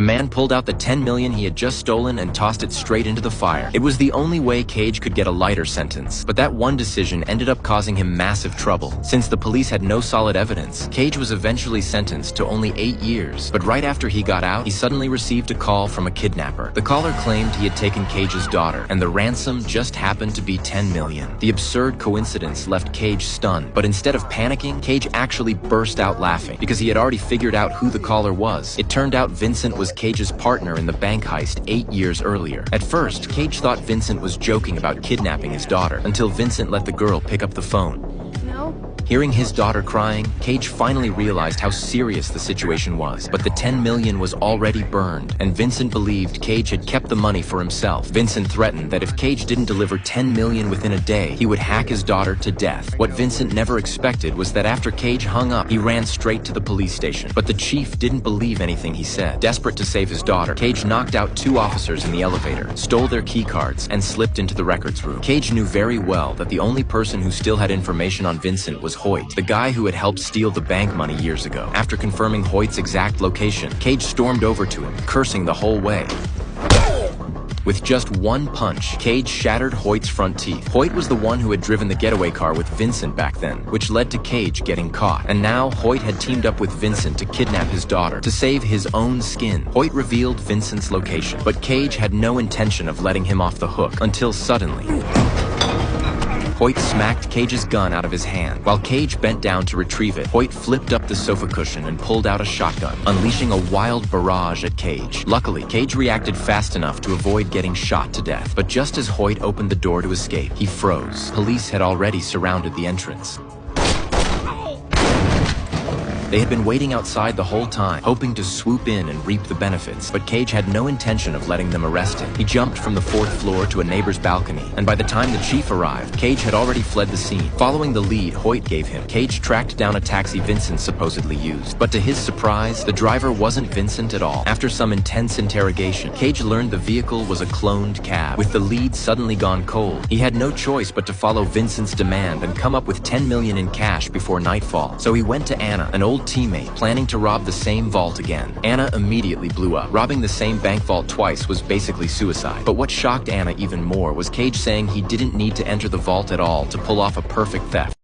The man pulled out the 10 million he had just stolen and tossed it straight into the fire. It was the only way Cage could get a lighter sentence, but that one decision ended up causing him massive trouble. Since the police had no solid evidence, Cage was eventually sentenced to only 8 years. But right after he got out, he suddenly received a call from a kidnapper. The caller claimed he had taken Cage's daughter, and the ransom just happened to be 10 million. The absurd coincidence left Cage stunned, but instead of panicking, Cage actually burst out laughing because he had already figured out who the caller was. It turned out Vincent was Cage's partner in the bank heist 8 years earlier. At first, Cage thought Vincent was joking about kidnapping his daughter, until Vincent let the girl pick up the phone. Hearing his daughter crying, Cage finally realized how serious the situation was. But the 10 million was already burned, and Vincent believed Cage had kept the money for himself. Vincent threatened that if Cage didn't deliver 10 million within a day, he would hack his daughter to death. What Vincent never expected was that after Cage hung up, he ran straight to the police station. But the chief didn't believe anything he said. Desperate to save his daughter, Cage knocked out 2 officers in the elevator, stole their key cards, and slipped into the records room. Cage knew very well that the only person who still had information on Vincent was Hoyt, the guy who had helped steal the bank money years ago. After confirming Hoyt's exact location, Cage stormed over to him, cursing the whole way. With just one punch, Cage shattered Hoyt's front teeth. Hoyt was the one who had driven the getaway car with Vincent back then, which led to Cage getting caught. And now, Hoyt had teamed up with Vincent to kidnap his daughter, to save his own skin. Hoyt revealed Vincent's location, but Cage had no intention of letting him off the hook, until suddenly Hoyt smacked Cage's gun out of his hand. While Cage bent down to retrieve it, Hoyt flipped up the sofa cushion and pulled out a shotgun, unleashing a wild barrage at Cage. Luckily, Cage reacted fast enough to avoid getting shot to death. But just as Hoyt opened the door to escape, he froze. Police had already surrounded the entrance. They had been waiting outside the whole time, hoping to swoop in and reap the benefits, but Cage had no intention of letting them arrest him. He jumped from the 4th floor to a neighbor's balcony, and by the time the chief arrived, Cage had already fled the scene. Following the lead Hoyt gave him, Cage tracked down a taxi Vincent supposedly used. But to his surprise, the driver wasn't Vincent at all. After some intense interrogation, Cage learned the vehicle was a cloned cab. With the lead suddenly gone cold, he had no choice but to follow Vincent's demand and come up with 10 million in cash before nightfall. So he went to Anna, an old teammate, planning to rob the same vault again. Anna immediately blew up. Robbing the same bank vault twice was basically suicide. But what shocked Anna even more was Cage saying he didn't need to enter the vault at all to pull off a perfect theft.